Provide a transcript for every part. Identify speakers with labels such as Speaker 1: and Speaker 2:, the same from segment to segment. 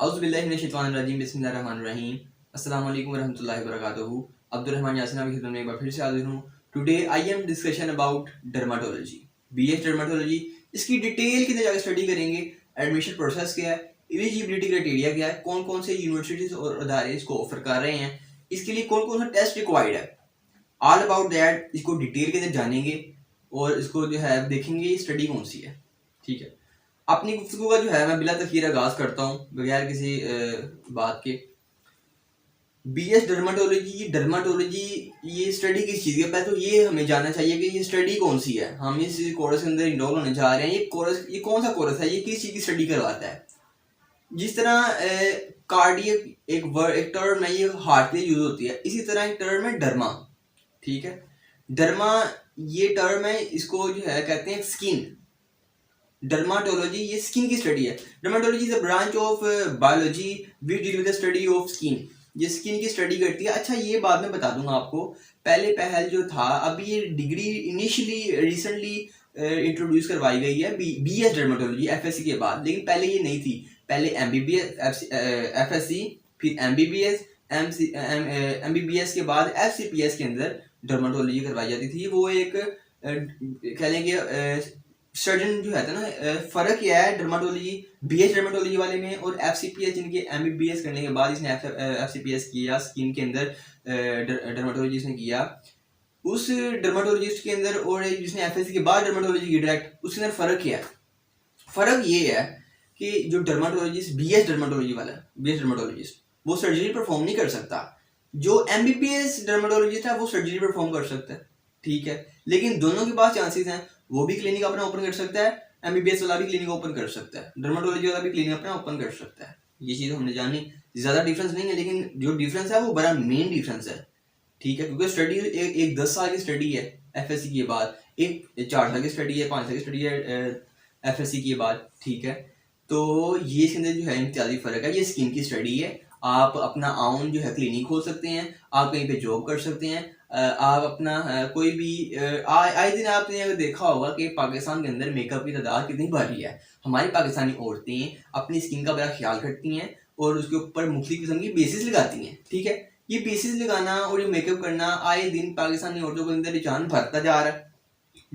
Speaker 1: औज़ुबिल्लाहिमिनश्शैतानिर्रजीम बिस्मिल्लाहिर्रहमानिर्रहीम अस्सलामु अलैकुम वरहमतुल्लाहि वबरकातुहू। अब्दुलरहमान यासीन आपकी खिदमत में एक बार फिर से हाजिर हूँ। Today I am discussion about dermatology, BS dermatology. इसकी डिटेल के अंदर जाकर स्टडी करेंगे। एडमिशन प्रोसेस क्या है, एलिजिबिलिटी क्राइटेरिया क्या है, कौन कौन से यूनिवर्सिटीज और अदारे इसको ऑफर कर रहे हैं, इसके लिए कौन कौन सा टेस्ट रिक्वायर्ड है, ऑल अबाउट दैट इसको डिटेल के अंदर जानेंगे और इसको जो है देखेंगे स्टडी कौन सी है। ठीक है, अपनी गुफ्तगू का जो है मैं बिला तखीर आगाज करता हूँ बगैर किसी बात के। बीएस डर्माटोलॉजी ये स्टडी किस चीज़ की है, पहले तो ये हमें जानना चाहिए कि ये स्टडी कौन सी है। हम इस कोर्स के अंदर इनरोल होने जा रहे हैं। ये कौन सा कोर्स है, ये किस चीज़ की स्टडी करवाता है। जिस तरह कार्डियक एक टर्म है, ये हार्ट के लिए यूज होती है, इसी तरह एक टर्म है डर्मा। ठीक है, डर्मा ये टर्म है, इसको जो है कहते हैं स्किन। डर्माटोलॉजी ये स्किन की स्टडी है। Dermatology is a branch of biology we deal with the study of skin. ये स्किन की स्टडी करती है। अच्छा, ये बात मैं बता दूंगा आपको, पहल जो था, अभी ये डिग्री इनिशियली रिसेंटली इंट्रोड्यूस करवाई गई है बीएस डर्माटोलॉजी एफएससी के बाद, लेकिन पहले ये नहीं थी। पहले एमबीबीएस एफएससी, फिर एमबीबीएस, एमबीबीएस के बाद एफसीपीएस के अंदर डर्माटोलॉजी करवाई जाती थी। वो एक कह लेंगे सर्जन जो है ना, फर्क क्या है डर्माटोलॉजी बीएस डर्माटोलॉजी वाले में और एफसीपीएस, जिनके एमबीबीएस करने के बाद इसने एफसीपीएस किया, स्किन के अंदर डर्माटोलॉजी ने किया, उस डर्माटोलॉजिस्ट के अंदर और जिसने एफएससी के बाद डर्माटोलॉजी की डायरेक्ट, उसके अंदर फर्क क्या है। फर्क ये है कि जो डर्माटोलॉजिस्ट बीएस डर्माटोलॉजी वाला बीएस डर्माटोलॉजिस्ट वो सर्जरी परफॉर्म नहीं कर सकता। जो एमबीबीएस डर्माटोलॉजिस्ट है वो सर्जरी परफॉर्म कर सकता है। ठीक है, लेकिन दोनों के पास चांसेस हैं। वो भी क्लिनिक अपना ओपन कर सकता है, एमबीबीएस वाला भी क्लिनिक ओपन कर सकता है, डर्माटोलॉजी वाला भी क्लिनिक अपना ओपन कर सकता है। ये चीज़ हमने जानी। ज़्यादा डिफरेंस नहीं है, लेकिन जो डिफरेंस है वो बड़ा मेन डिफरेंस है। ठीक है, क्योंकि स्टडी एक 10 साल की स्टडी है एफएससी के बाद, एक 4 साल की स्टडी है, 5 साल की स्टडी है एफएससी के बाद। ठीक है, तो ये इसके अंदर जो है इम्तियाजी फ़र्क है। ये स्किन की स्टडी है। आप अपना आउन जो है क्लिनिक खोल सकते हैं, आप कहीं पे जॉब कर सकते हैं, आप अपना कोई भी आए दिन आपने अगर देखा होगा कि पाकिस्तान के अंदर मेकअप की तादाद कितनी भारी है। हमारी पाकिस्तानी औरतें अपनी स्किन का बड़ा ख्याल करती हैं और उसके ऊपर मुख्तलिफ किस्म की बेसिस लगाती हैं। ठीक है, ये बेसिस लगाना और ये मेकअप करना आए दिन पाकिस्तानी औरतों के अंदर रुझान बढ़ता जा रहा है।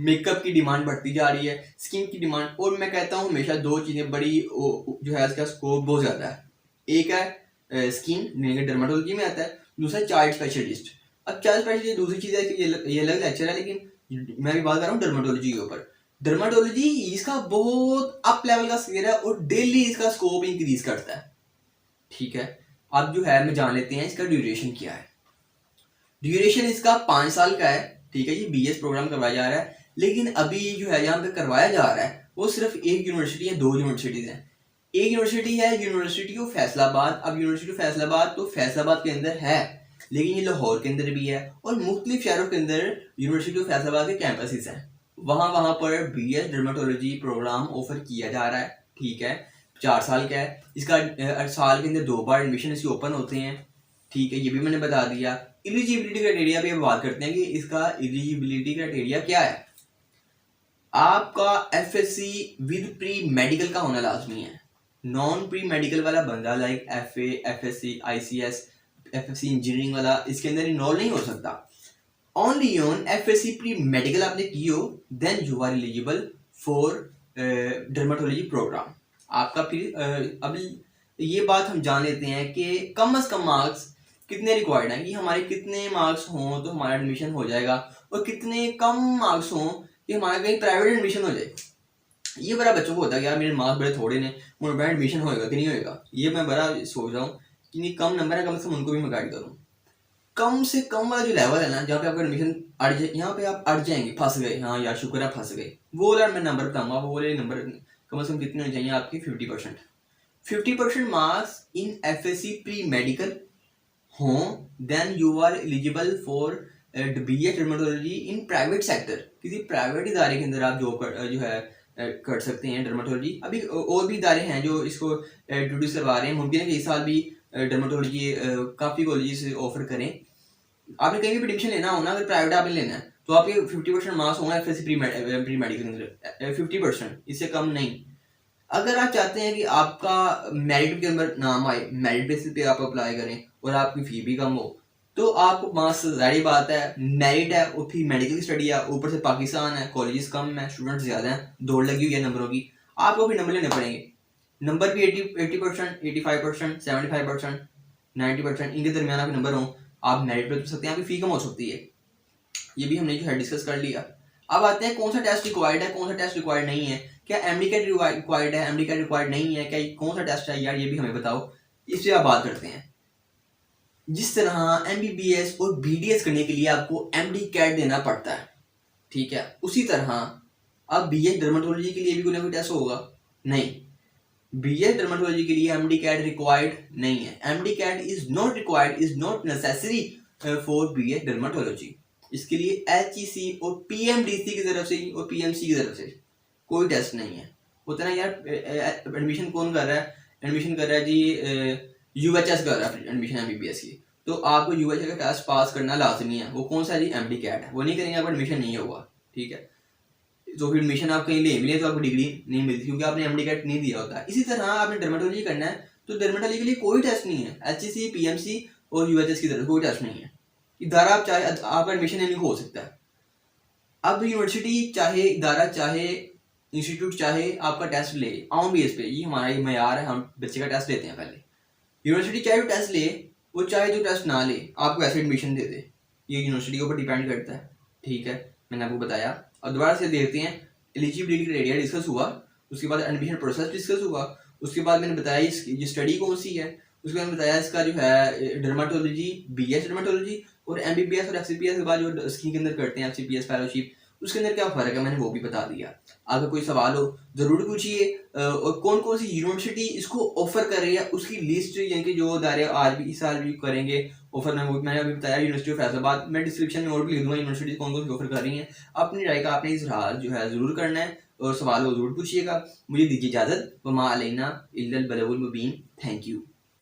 Speaker 1: मेकअप की डिमांड बढ़ती जा रही है, स्किन की डिमांड। और मैं कहता हूँ हमेशा दो चीज़ें बड़ी जो है इसका स्कोप बहुत ज़्यादा है। एक है स्किन, डर्माटोलॉजी में आता है, दूसरा चाइल्ड स्पेशलिस्ट। अब चाइल्ड स्पेशलिस्ट दूसरी चीज़ है कि ये अलग लेक्चर है, लेकिन मैं भी बात कर रहा हूँ डर्माटोलॉजी के ऊपर। डर्माटोलॉजी इसका बहुत अप लेवल का स्केल है और डेली इसका स्कोप इंक्रीज करता है। ठीक है, अब जो है मैं जान लेते हैं इसका ड्यूरेशन क्या है। ड्यूरेशन इसका 5 साल का है। ठीक है, ये बीएस प्रोग्राम करवाया जा रहा है, लेकिन अभी जो है यहाँ पे करवाया जा रहा है वो सिर्फ एक यूनिवर्सिटी है, 2 यूनिवर्सिटीज हैं। एक यूनिवर्सिटी है यूनिवर्सिटी ऑफ फैसलाबाद। अब यूनिवर्सिटी ऑफ फैसलाबाद तो फैसलाबाद के अंदर है, लेकिन ये लाहौर के अंदर भी है और मुख्तलिफ शहरों के अंदर यूनिवर्सिटी ऑफ फैसलाबाद के कैंपसेस हैं। वहाँ पर बीएस डर्माटोलॉजी प्रोग्राम ऑफर किया जा रहा है। ठीक है, 4 साल का है। इसका साल के अंदर 2 बार एडमिशन इसके ओपन होते हैं। ठीक है, ये भी मैंने बता दिया। एलिजिबिलिटी क्राइटेरिया भी अब बात करते हैं कि इसका एलिजिबिलिटी क्राइटेरिया क्या है। आपका एफएससी विद प्री मेडिकल का होना लाजमी है। नॉन प्री मेडिकल वाला बंदा like FA, FSc, ICS, FSc engineering वाला इसके अंदर इन्वॉल्व नहीं हो सकता। Only on FSc pre medical आपने की हो, then you are eligible for dermatology program. आपका फिर अब ये बात हम जान लेते हैं कि कम से कम मार्क्स कितने रिक्वायर्ड हैं, कि हमारे कितने मार्क्स हों तो हमारा एडमिशन हो जाएगा, और कितने कम मार्क्स हों कि हमारा कहीं प्राइवेट एडमिशन हो जाए। ये बड़ा बच्चों को होता है कि यार मेरे मार्क्स बड़े थोड़े ने, मेरा एडमिशन होएगा कि नहीं होएगा। ये मैं बड़ा सोच रहा हूँ कि नहीं, कम नंबर है, कम से कम उनको भी मैं गाइड करूँ। कम से कम वाला जो लेवल है ना, जहाँ पे आपका एडमिशन अड़ जाए, यहाँ पे आप अड़ जाएंगे, फंस गए, हाँ यार शुक्र है फंस गए, वो वाला मैं नंबर बताऊंगा। वो वाले नंबर कम से कम कितने होने चाहिए आपके? 50% marks in FSC pre medical हों, then you are eligible for BS dermatology in private sector. किसी प्राइवेट इदारे के अंदर आप जॉब जो है कर सकते हैं डर्माटोलॉजी। अभी और भी इदारे हैं जो इसको इंट्रोड्यूस करवा रहे हैं। मुमकिन है कि इस साल भी डर्माटोलॉजी काफ़ी कॉलेजेस ऑफर करें। आपने कहीं भी एडमिशन लेना हो ना, अगर प्राइवेट आपने लेना है तो आपके 50% मार्क्स होंगे एफएससी प्री मेडिकल के अंदर, 50%, इससे कम नहीं। अगर आप चाहते हैं कि आपका मेरिट के अंदर नाम आए, मेरिट बेसिस पे आप अप्लाई करें और आपकी फ़ी भी कम हो, तो आपको मास ज़ाहिर बात है, मेरिट है और फिर मेडिकल स्टडी है, ऊपर से पाकिस्तान है, कॉलेजेस कम है, स्टूडेंट्स ज़्यादा हैं, दौड़ लगी हुई है नंबरों की, आपको फिर नंबर लेने पड़ेंगे। नंबर भी 80%, 85%, 75%, 90% इनके दरमियान आपके नंबर हों, आप मेरिट पे उतर सकते हैं, आपकी फ़ी कम हो सकती है। ये भी हमने जो है डिस्कस कर लिया। अब आते हैं कौन सा टेस्ट रिक्वायर्ड है, कौन सा टेस्ट रिक्वायर्ड नहीं है, क्या एमडी कैट रिक्वायर्ड है, एमडी कैट रिक्वायर्ड नहीं है, क्या कौन सा टेस्ट है यार, ये भी हमें बताओ। इससे आप बात करते हैं। जिस तरह एमबीबीएस और बीडीएस करने के लिए आपको एमडी कैट देना पड़ता है, ठीक है, उसी तरह अब बीएस डर्मेटोलॉजी के लिए भी कोई ना कोई टेस्ट होगा? नहीं, बीएस डर्मेटोलॉजी के लिए एमडी कैट रिक्वायर्ड नहीं है। MD CAT is not required, is not necessary for BS dermatology. इसके लिए एचईसी और पीएमडीसी की तरफ से और पीएमसी की तरफ से कोई टेस्ट नहीं है। होता है ना यार, एडमिशन कौन कर रहा है? एडमिशन कर रहा है जी यूएचएस कर रहा है एडमिशन एमबीबीएस की, तो आपको यूएचएस का टेस्ट पास करना लाजमी है। वो कौन सा है जी? एमडी कैट है। वो नहीं करेंगे आपका एडमिशन नहीं होगा, ठीक है। तो फिर एडमिशन आप कहीं ले मिले तो आपको डिग्री नहीं मिलती क्योंकि आपने एमडी कैट नहीं दिया होता है। इसी तरह आपने डर्मेटोलॉजी करना है तो डर्मेटोलॉजी के लिए कोई टेस्ट नहीं है, एचईसी, पीएमसी और यूएचएस की तरफ कोई टेस्ट नहीं है। इदारा आप चाहे आपका एडमिशन नहीं हो सकता है। अब यूनिवर्सिटी चाहे, इदारा चाहे, इंस्टीट्यूट चाहे आपका टेस्ट ले आम बेस पे, ये हमारा ये मयार है, हम बच्चे का टेस्ट लेते हैं पहले। यूनिवर्सिटी चाहे तो टेस्ट ले, वो चाहे तो टेस्ट ना ले, आपको ऐसे एडमिशन दे दे, ये यूनिवर्सिटी के ऊपर डिपेंड करता है, ठीक है। मैंने आपको बताया। और दोबारा से देखते हैं, एलिजिबिलिटी क्राइटेरिया डिस्कस हुआ, उसके बाद एडमिशन प्रोसेस डिस्कस हुआ, उसके बाद मैंने बताया इसकी स्टडी कौन सी है, उसके बाद बताया इसका जो है डर्मेटोलॉजी, बीएस डर्मेटोलॉजी और एमबीबीएस और एफसीपीएस के बाद जो स्कीम के अंदर करते हैं एफसीपीएस फेलोशिप, उसके अंदर क्या फ़र्क है मैंने वो भी बता दिया। अगर कोई सवाल हो ज़रूर पूछिए। और कौन कौन सी यूनिवर्सिटी इसको ऑफर कर रही है उसकी लिस्ट, यानी कि जो दायरे आज भी इस साल भी करेंगे ऑफर में, वो मैंने अभी बताया यूनिवर्सिटी ऑफ फैसलाबाद। मैं डिस्क्रिप्शन में और भी लिख दूंगा यूनिवर्सिटी कौन कौन सी ऑफर कर रही हैं। अपनी राय का आपने इजहार जो है ज़रूर करना है और सवाल हो ज़रूर पूछिएगा। मुझे दीजिए इजाज़त। वमा अलैना इल्लल बलागुल मुबीन। Thank you.